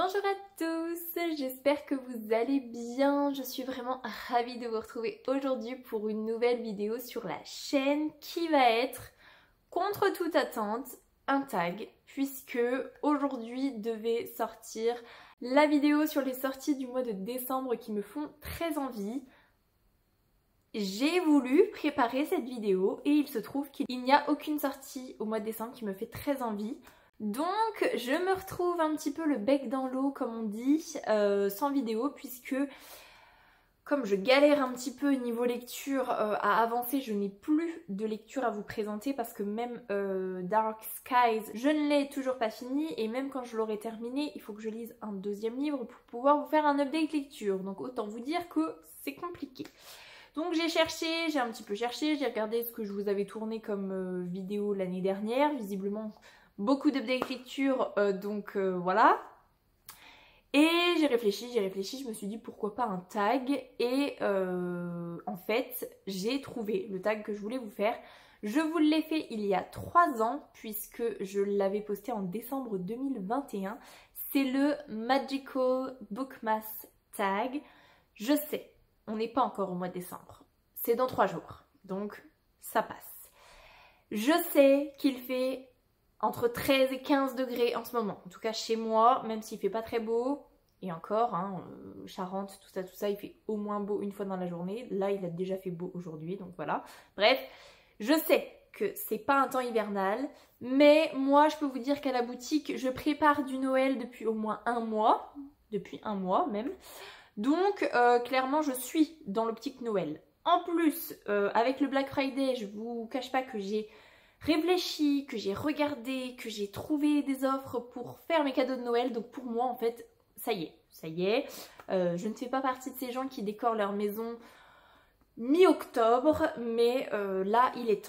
Bonjour à tous, j'espère que vous allez bien. Je suis vraiment ravie de vous retrouver aujourd'hui pour une nouvelle vidéo sur la chaîne qui va être, contre toute attente, un tag, puisque aujourd'hui devait sortir la vidéo sur les sorties du mois de décembre qui me font très envie. J'ai voulu préparer cette vidéo et il se trouve qu'il n'y a aucune sortie au mois de décembre qui me fait très envie. Donc je me retrouve un petit peu le bec dans l'eau comme on dit, sans vidéo, puisque comme je galère un petit peu niveau lecture à avancer, je n'ai plus de lecture à vous présenter parce que même Dark Skies, je ne l'ai toujours pas fini et même quand je l'aurai terminé, il faut que je lise un deuxième livre pour pouvoir vous faire un update lecture. Donc autant vous dire que c'est compliqué. Donc j'ai un petit peu cherché, j'ai regardé ce que je vous avais tourné comme vidéo l'année dernière, visiblement beaucoup d'updates lecture, donc voilà. Et j'ai réfléchi, je me suis dit pourquoi pas un tag. Et en fait, j'ai trouvé le tag que je voulais vous faire. Je vous l'ai fait il y a 3 ans, puisque je l'avais posté en décembre 2021. C'est le Magical Bookmas Tag. Je sais, on n'est pas encore au mois de décembre. C'est dans 3 jours, donc ça passe. Je sais qu'il fait entre 13 et 15 degrés en ce moment. En tout cas chez moi, même s'il fait pas très beau, et encore, hein, Charente, tout ça, il fait au moins beau une fois dans la journée. Là, il a déjà fait beau aujourd'hui, donc voilà. Bref, je sais que c'est pas un temps hivernal, mais moi, je peux vous dire qu'à la boutique, je prépare du Noël depuis au moins un mois même. Donc, clairement, je suis dans l'optique Noël. En plus, avec le Black Friday, je vous cache pas que j'ai réfléchi, que j'ai regardé, que j'ai trouvé des offres pour faire mes cadeaux de Noël. Donc pour moi en fait, ça y est. Je ne fais pas partie de ces gens qui décorent leur maison mi-octobre, mais là il est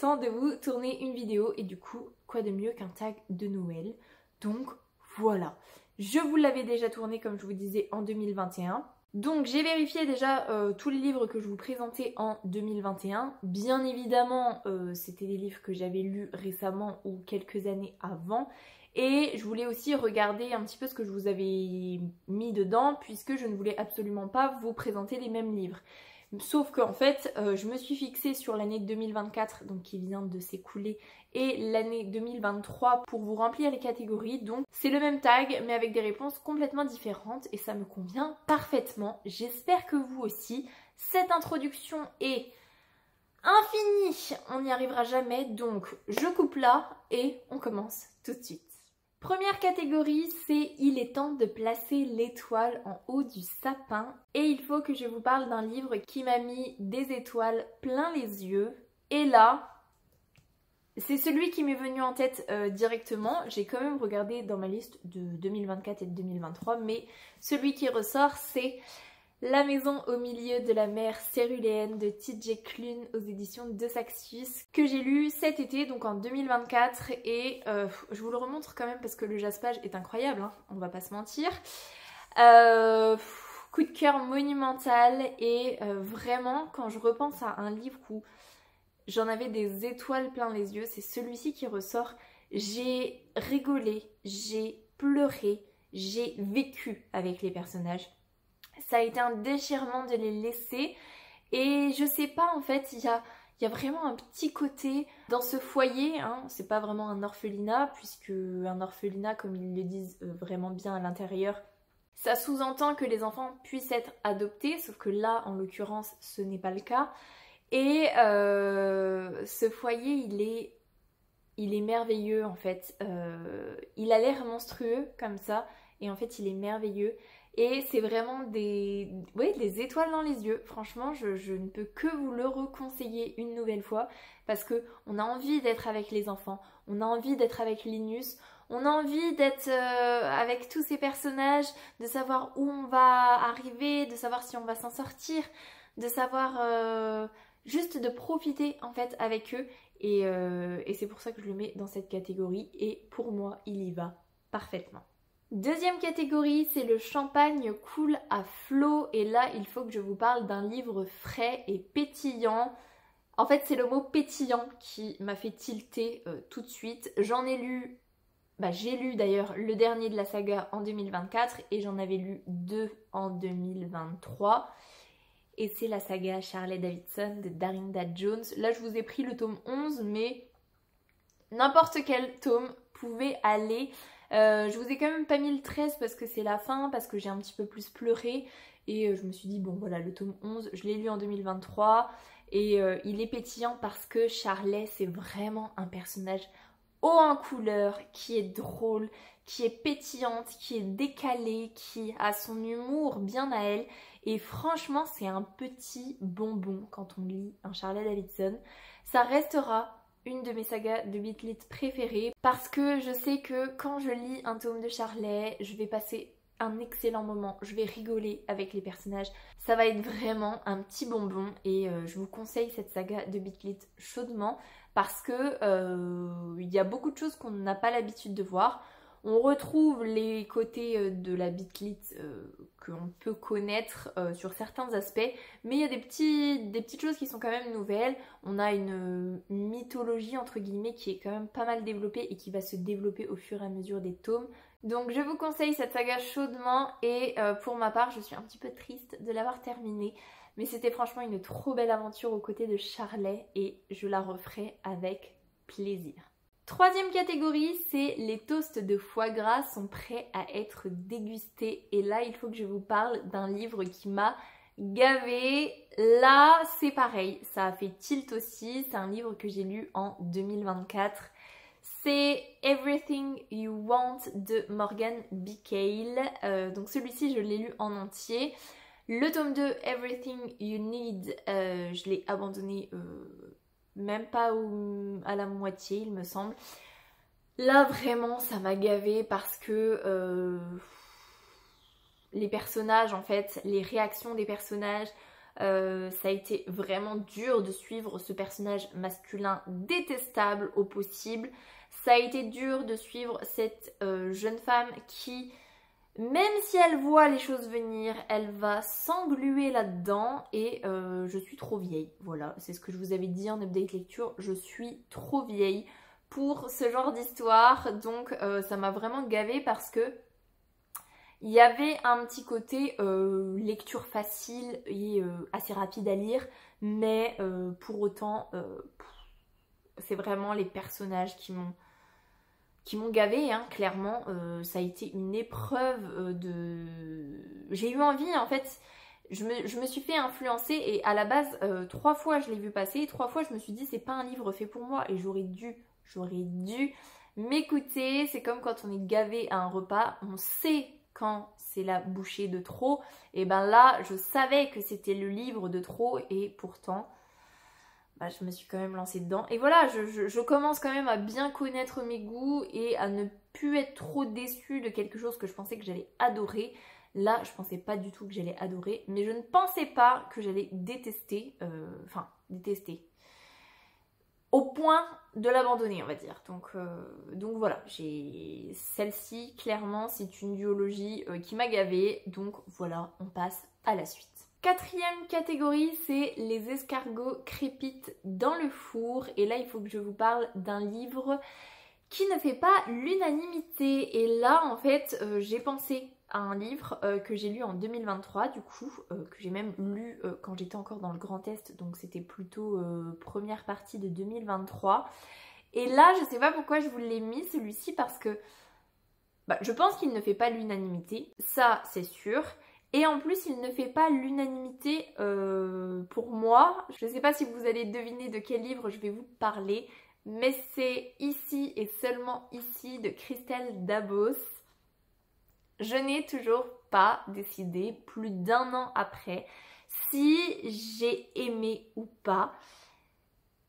temps de vous tourner une vidéo et du coup, quoi de mieux qu'un tag de Noël. Donc voilà, je vous l'avais déjà tourné comme je vous disais en 2021. Donc j'ai vérifié déjà tous les livres que je vous présentais en 2021. Bien évidemment, c'était des livres que j'avais lus récemment ou quelques années avant. Et je voulais aussi regarder un petit peu ce que je vous avais mis dedans, puisque je ne voulais absolument pas vous présenter les mêmes livres. Sauf qu'en fait, je me suis fixée sur l'année 2024, donc qui vient de s'écouler, et l'année 2023 pour vous remplir les catégories. Donc c'est le même tag, mais avec des réponses complètement différentes, et ça me convient parfaitement. J'espère que vous aussi. Cette introduction est infinie, on n'y arrivera jamais, donc je coupe là, et on commence tout de suite. Première catégorie, c'est il est temps de placer l'étoile en haut du sapin. Et il faut que je vous parle d'un livre qui m'a mis des étoiles plein les yeux. Et là, c'est celui qui m'est venu en tête directement. J'ai quand même regardé dans ma liste de 2024 et de 2023, mais celui qui ressort, c'est La maison au milieu de la mer céruléenne de T.J. Klune aux éditions de Saxius, que j'ai lu cet été, donc en 2024, et je vous le remontre quand même parce que le jaspage est incroyable, hein, on va pas se mentir. Coup de cœur monumental, et vraiment quand je repense à un livre où j'en avais des étoiles plein les yeux, c'est celui-ci qui ressort. J'ai rigolé, j'ai pleuré, j'ai vécu avec les personnages. Ça a été un déchirement de les laisser, et je sais pas, en fait, il y a vraiment un petit côté dans ce foyer, hein. C'est pas vraiment un orphelinat, puisque un orphelinat, comme ils le disent vraiment bien à l'intérieur, ça sous-entend que les enfants puissent être adoptés, sauf que là, en l'occurrence, ce n'est pas le cas. Et ce foyer, il est merveilleux en fait. Il a l'air monstrueux comme ça, et en fait, il est merveilleux. Et c'est vraiment des étoiles dans les yeux. Franchement, je ne peux que vous le reconseiller une nouvelle fois, parce qu'on a envie d'être avec les enfants, on a envie d'être avec Linus, on a envie d'être avec tous ces personnages, de savoir où on va arriver, de savoir si on va s'en sortir, de savoir juste de profiter en fait avec eux. Et c'est pour ça que je le mets dans cette catégorie, et pour moi, il y va parfaitement. Deuxième catégorie, c'est le champagne coule à flot, et là il faut que je vous parle d'un livre frais et pétillant. En fait, c'est le mot pétillant qui m'a fait tilter tout de suite. J'en ai lu j'ai lu d'ailleurs le dernier de la saga en 2024 et j'en avais lu 2 en 2023. Et c'est la saga Charlie Davidson de Darinda Jones. Là, je vous ai pris le tome 11, mais n'importe quel tome pouvait aller. Je vous ai quand même pas mis le 13 parce que c'est la fin, parce que j'ai un petit peu plus pleuré. Et je me suis dit, bon voilà, le tome 11, je l'ai lu en 2023. Et il est pétillant parce que Charlie, c'est vraiment un personnage haut en couleur, qui est drôle, qui est pétillante, qui est décalée, qui a son humour bien à elle. Et franchement, c'est un petit bonbon quand on lit un Charlie Davidson. Ça restera une de mes sagas de Beat Lit préférées parce que je sais que quand je lis un tome de Charlie, je vais passer un excellent moment, je vais rigoler avec les personnages. Ça va être vraiment un petit bonbon et je vous conseille cette saga de Beat Lit chaudement parce que il y a beaucoup de choses qu'on n'a pas l'habitude de voir. On retrouve les côtés de la Beat Lit qu'on peut connaître sur certains aspects, mais il y a des petites choses qui sont quand même nouvelles. On a une mythologie entre guillemets qui est quand même pas mal développée et qui va se développer au fur et à mesure des tomes. Donc je vous conseille cette saga chaudement et pour ma part je suis un petit peu triste de l'avoir terminée. Mais c'était franchement une trop belle aventure aux côtés de Charlie et je la referai avec plaisir. Troisième catégorie, c'est les toasts de foie gras sont prêts à être dégustés. Et là, il faut que je vous parle d'un livre qui m'a gavée. Là, c'est pareil, ça a fait tilt aussi. C'est un livre que j'ai lu en 2024. C'est Everything You Want de Morgan B. Cale. Donc celui-ci, je l'ai lu en entier. Le tome 2, Everything You Need, je l'ai abandonné même pas à la moitié, il me semble. Là, vraiment, ça m'a gavée parce que les personnages, en fait, les réactions des personnages, ça a été vraiment dur de suivre ce personnage masculin détestable au possible. Ça a été dur de suivre cette jeune femme qui, même si elle voit les choses venir, elle va s'engluer là-dedans et je suis trop vieille. Voilà, c'est ce que je vous avais dit en update lecture, je suis trop vieille pour ce genre d'histoire. Donc ça m'a vraiment gavée parce que il y avait un petit côté lecture facile et assez rapide à lire, mais pour autant, c'est vraiment les personnages qui m'ont gavée, hein, clairement. Ça a été une épreuve de... J'ai eu envie, en fait, je me suis fait influencer et à la base, 3 fois je l'ai vu passer, 3 fois je me suis dit c'est pas un livre fait pour moi et j'aurais dû m'écouter. C'est comme quand on est gavé à un repas, on sait quand c'est la bouchée de trop. Et ben là, je savais que c'était le livre de trop et pourtant... je me suis quand même lancée dedans. Et voilà, je commence quand même à bien connaître mes goûts et à ne plus être trop déçue de quelque chose que je pensais que j'allais adorer. Là, je pensais pas du tout que j'allais adorer, mais je ne pensais pas que j'allais détester. Détester. Au point de l'abandonner, on va dire. Donc voilà, j'ai celle-ci, clairement, c'est une duologie qui m'a gavée. Donc voilà, on passe à la suite. Quatrième catégorie, c'est les escargots crépitent dans le four. Et là, il faut que je vous parle d'un livre qui ne fait pas l'unanimité. Et là, en fait, j'ai pensé à un livre que j'ai lu en 2023, du coup, que j'ai même lu quand j'étais encore dans le Grand Est. Donc c'était plutôt première partie de 2023. Et là, je sais pas pourquoi je vous l'ai mis, celui-ci, parce que je pense qu'il ne fait pas l'unanimité. Ça, c'est sûr. Et en plus, il ne fait pas l'unanimité pour moi. Je ne sais pas si vous allez deviner de quel livre je vais vous parler, mais c'est Ici et seulement ici de Christelle Dabos. Je n'ai toujours pas décidé, plus d'1 an après, si j'ai aimé ou pas.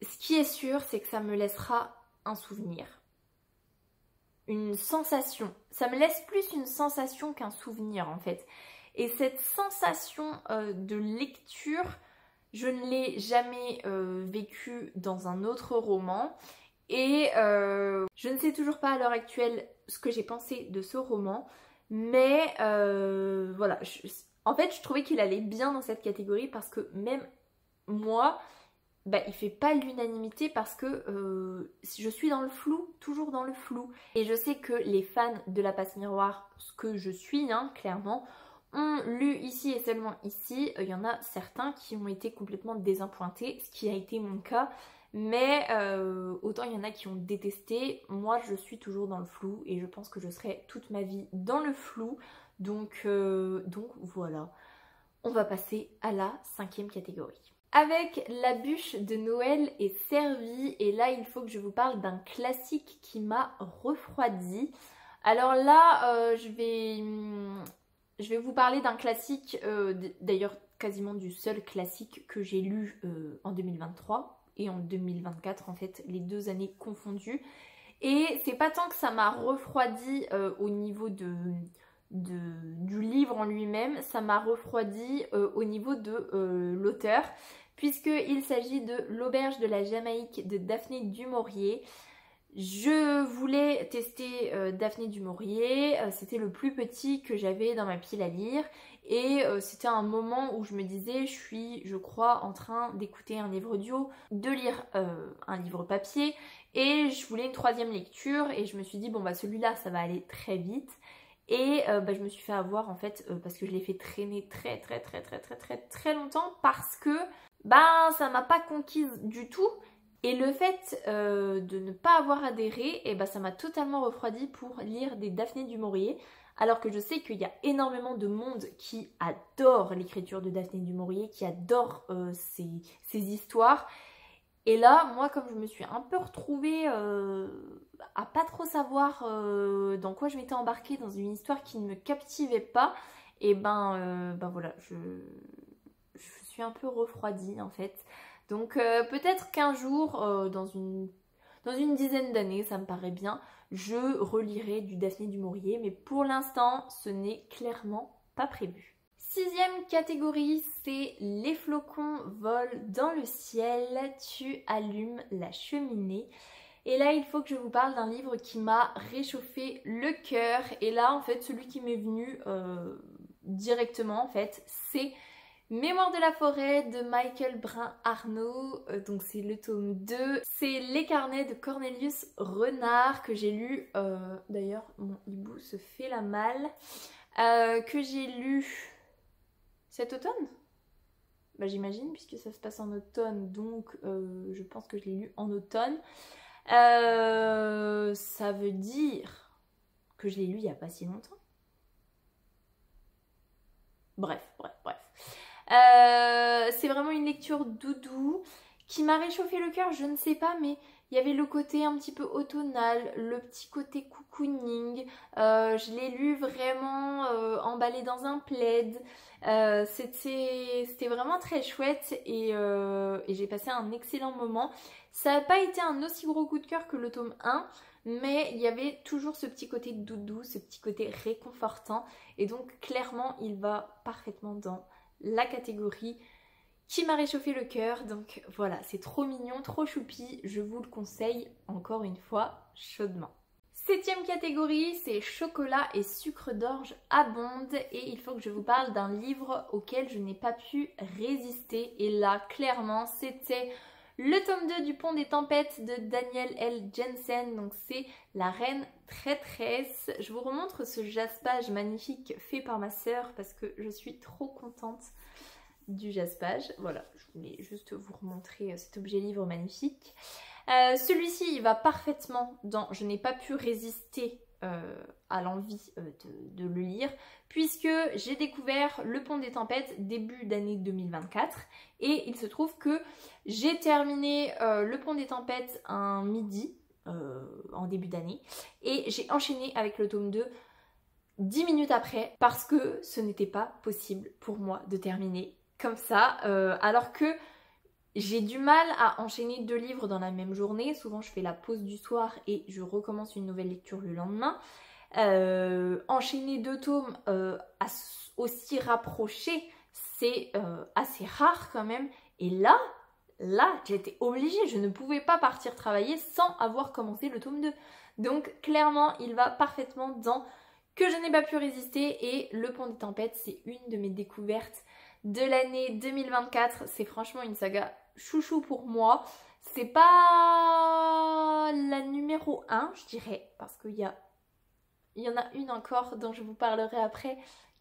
Ce qui est sûr, c'est que ça me laissera un souvenir. Une sensation. Ça me laisse plus une sensation qu'un souvenir en fait. Et cette sensation de lecture, je ne l'ai jamais vécue dans un autre roman. Et je ne sais toujours pas à l'heure actuelle ce que j'ai pensé de ce roman. Mais voilà, en fait je trouvais qu'il allait bien dans cette catégorie parce que même moi, bah, il fait pas l'unanimité parce que je suis dans le flou, toujours dans le flou. Et je sais que les fans de La Passe Miroir, ce que je suis, hein, clairement, ont lu ici et seulement ici. Il y en a certains qui ont été complètement désappointés, ce qui a été mon cas. Mais autant il y en a qui ont détesté. Moi, je suis toujours dans le flou et je pense que je serai toute ma vie dans le flou. Donc voilà, on va passer à la 5e catégorie. Avec la bûche de Noël est servie et là il faut que je vous parle d'un classique qui m'a refroidi. Alors là je vais vous parler d'un classique, d'ailleurs quasiment du seul classique que j'ai lu en 2023 et en 2024 en fait, les 2 années confondues. Et c'est pas tant que ça m'a refroidi au niveau du livre en lui-même, ça m'a refroidi au niveau de l'auteur, puisqu'il s'agit de L'Auberge de la Jamaïque de Daphné du Maurier. Je voulais tester Daphné du Maurier, c'était le plus petit que j'avais dans ma pile à lire et c'était un moment où je me disais je suis, je crois, en train d'écouter un livre audio, de lire un livre papier et je voulais une 3e lecture et je me suis dit bon bah celui-là ça va aller très vite. Et bah, je me suis fait avoir en fait parce que je l'ai fait traîner très longtemps parce que bah ça m'a pas conquise du tout. Et le fait de ne pas avoir adhéré, et bah, ça m'a totalement refroidi pour lire des Daphné du Maurier. Alors que je sais qu'il y a énormément de monde qui adore l'écriture de Daphné du Maurier, qui adore ces histoires. Et là, moi, comme je me suis un peu retrouvée à pas trop savoir dans quoi je m'étais embarquée, dans une histoire qui ne me captivait pas, et ben voilà, je suis un peu refroidie en fait. Donc peut-être qu'un jour, dans une dizaine d'années, ça me paraît bien, je relirai du Daphné du Maurier, mais pour l'instant, ce n'est clairement pas prévu. 6e catégorie, c'est Les flocons volent dans le ciel, tu allumes la cheminée. Et là, il faut que je vous parle d'un livre qui m'a réchauffé le cœur. Et là, en fait, celui qui m'est venu directement, en fait, c'est Mémoires de la forêt de Michael Brun-Arnaud, donc c'est le tome 2. C'est Les carnets de Cornelius Renard que j'ai lu, d'ailleurs mon hibou se fait la malle, que j'ai lu cet automne, bah, j'imagine puisque ça se passe en automne, donc je pense que je l'ai lu en automne. Ça veut dire que je l'ai lu il n'y a pas si longtemps. Bref. C'est vraiment une lecture doudou qui m'a réchauffé le cœur, je ne sais pas, mais il y avait le côté un petit peu automnal, le petit côté cocooning. Je l'ai lu vraiment emballé dans un plaid. C'était vraiment très chouette et j'ai passé un excellent moment. Ça n'a pas été un aussi gros coup de cœur que le tome 1, mais il y avait toujours ce petit côté doudou, ce petit côté réconfortant. Et donc clairement, il va parfaitement dans la catégorie qui m'a réchauffé le cœur. Donc voilà, c'est trop mignon, trop choupi, je vous le conseille encore une fois chaudement. 7e catégorie, c'est chocolat et sucre d'orge abondent et il faut que je vous parle d'un livre auquel je n'ai pas pu résister. Et là, clairement, c'était le tome 2 du Pont des Tempêtes de Daniel L. Jensen, donc c'est La Reine Traîtresse. Je vous remontre ce jaspage magnifique fait par ma sœur parce que je suis trop contente du jaspage. Voilà, je voulais juste vous remontrer cet objet livre magnifique. Celui-ci, il va parfaitement dans « Je n'ai pas pu résister à l'envie de le lire » puisque j'ai découvert Le Pont des Tempêtes début d'année 2024 et il se trouve que j'ai terminé Le Pont des Tempêtes un midi en début d'année et j'ai enchaîné avec le tome 2 10 minutes après parce que ce n'était pas possible pour moi de terminer comme ça alors que j'ai du mal à enchaîner 2 livres dans la même journée. Souvent je fais la pause du soir et je recommence une nouvelle lecture le lendemain. Enchaîner 2 tomes aussi rapprochés, c'est assez rare quand même. Et là j'étais obligée, je ne pouvais pas partir travailler sans avoir commencé le tome 2. Donc clairement il va parfaitement dans que je n'ai pas pu résister. Et Le Pont des Tempêtes, c'est une de mes découvertes de l'année 2024. C'est franchement une saga chouchou pour moi. C'est pas la numéro 1, je dirais, parce qu'il y en a une encore dont je vous parlerai après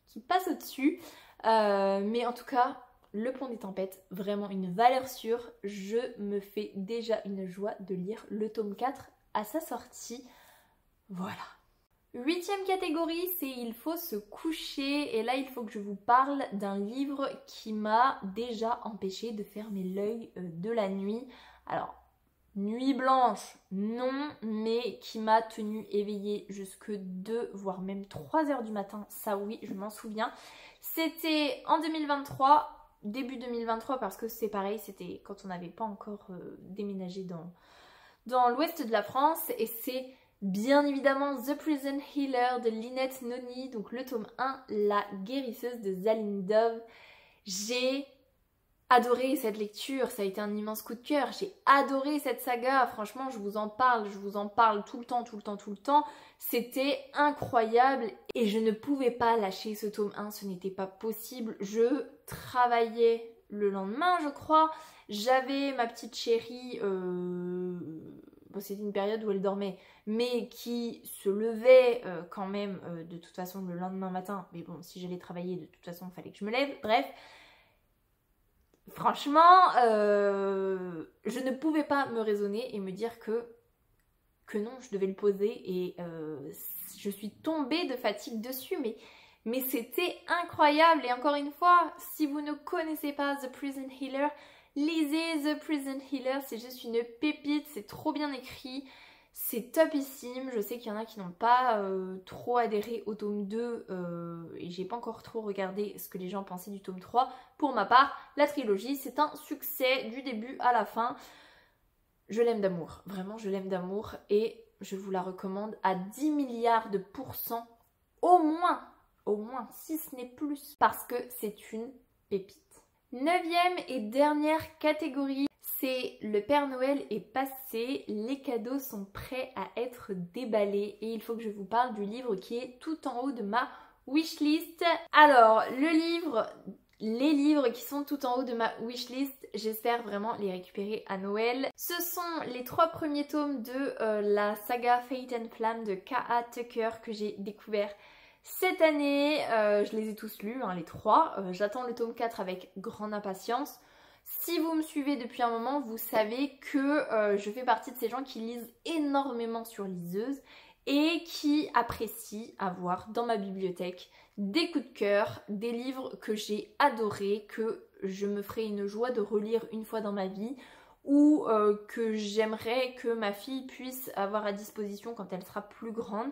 qui passe au-dessus. Mais en tout cas, Le Pont des Tempêtes, vraiment une valeur sûre. Je me fais déjà une joie de lire le tome 4 à sa sortie. Voilà. 8e catégorie, c'est Il faut se coucher. Et là, il faut que je vous parle d'un livre qui m'a déjà empêché de fermer l'œil de la nuit. Alors, nuit blanche, non, mais qui m'a tenue éveillée jusque 2, voire même 3 heures du matin. Ça oui, je m'en souviens. C'était en 2023, début 2023, parce que c'est pareil, c'était quand on n'avait pas encore déménagé dans l'ouest de la France. Et c'est bien évidemment The Prison Healer de Lynette Noni, donc le tome 1, La guérisseuse de Zaline Dove. J'ai adoré cette lecture, ça a été un immense coup de cœur, j'ai adoré cette saga, franchement je vous en parle tout le temps, c'était incroyable et je ne pouvais pas lâcher ce tome 1, ce n'était pas possible, je travaillais le lendemain je crois, j'avais ma petite chérie, bon, c'était une période où elle dormait, mais qui se levait quand même de toute façon le lendemain matin, mais bon si j'allais travailler de toute façon il fallait que je me lève, bref. Franchement, je ne pouvais pas me raisonner et me dire que non, je devais le poser et je suis tombée de fatigue dessus, mais c'était incroyable. Et encore une fois, si vous ne connaissez pas The Prison Healer, lisez The Prison Healer, c'est juste une pépite, c'est trop bien écrit. C'est topissime, je sais qu'il y en a qui n'ont pas trop adhéré au tome 2 et j'ai pas encore trop regardé ce que les gens pensaient du tome 3. Pour ma part, la trilogie c'est un succès du début à la fin. Je l'aime d'amour, vraiment je l'aime d'amour et je vous la recommande à 10 milliards de pourcents au moins si ce n'est plus parce que c'est une pépite. 9e et dernière catégorie. C'est Le Père Noël est passé, les cadeaux sont prêts à être déballés et il faut que je vous parle du livre qui est tout en haut de ma wishlist. Alors, les livres qui sont tout en haut de ma wishlist, j'espère vraiment les récupérer à Noël. Ce sont les 3 premiers tomes de la saga Fate and Flamme de K.A. Tucker que j'ai découvert cette année. Je les ai tous lus, hein, les 3. J'attends le tome 4 avec grande impatience. Si vous me suivez depuis un moment, vous savez que je fais partie de ces gens qui lisent énormément sur liseuse et qui apprécient avoir dans ma bibliothèque des coups de cœur, des livres que j'ai adorés, que je me ferai une joie de relire une fois dans ma vie ou que j'aimerais que ma fille puisse avoir à disposition quand elle sera plus grande.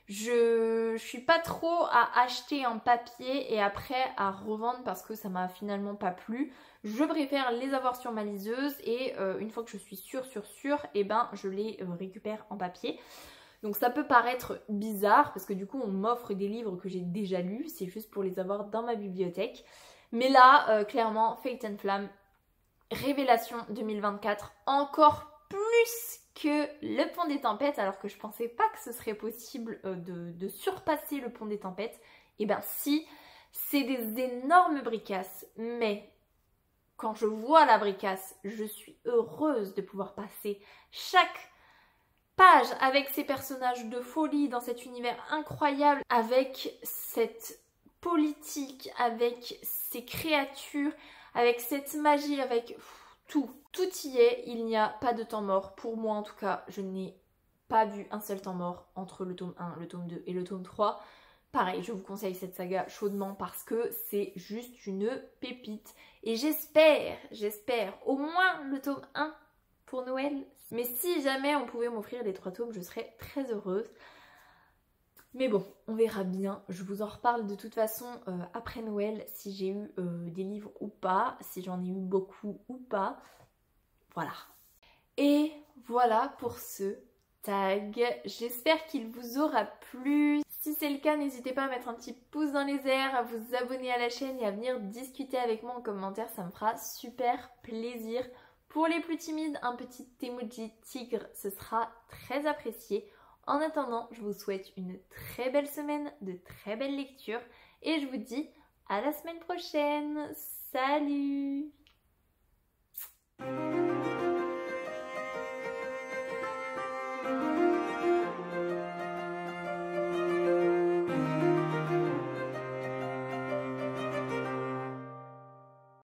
Je suis pas trop à acheter en papier et après à revendre parce que ça m'a finalement pas plu. Je préfère les avoir sur ma liseuse et une fois que je suis sûre, et ben je les récupère en papier. Donc ça peut paraître bizarre parce que du coup on m'offre des livres que j'ai déjà lus, c'est juste pour les avoir dans ma bibliothèque. Mais là, clairement, Fate and Flamme, révélation 2024, encore plus que Le Pont des Tempêtes, alors que je pensais pas que ce serait possible de surpasser Le Pont des Tempêtes. Et ben si, c'est des énormes bricasses, mais quand je vois la bricasse, je suis heureuse de pouvoir passer chaque page avec ces personnages de folie dans cet univers incroyable, avec cette politique, avec ces créatures, avec cette magie, avec tout. Tout y est, il n'y a pas de temps mort. Pour moi en tout cas, je n'ai pas vu un seul temps mort entre le tome 1, le tome 2 et le tome 3. Pareil, je vous conseille cette saga chaudement parce que c'est juste une pépite. Et j'espère au moins le tome 1 pour Noël. Mais si jamais on pouvait m'offrir les 3 tomes, je serais très heureuse. Mais bon, on verra bien. Je vous en reparle de toute façon après Noël, si j'ai eu des livres ou pas, si j'en ai eu beaucoup ou pas. Voilà. Et voilà pour ce tag. J'espère qu'il vous aura plu. Si c'est le cas, n'hésitez pas à mettre un petit pouce dans les airs, à vous abonner à la chaîne et à venir discuter avec moi en commentaire. Ça me fera super plaisir. Pour les plus timides, un petit emoji tigre, ce sera très apprécié. En attendant, je vous souhaite une très belle semaine, de très belles lectures et je vous dis à la semaine prochaine. Salut!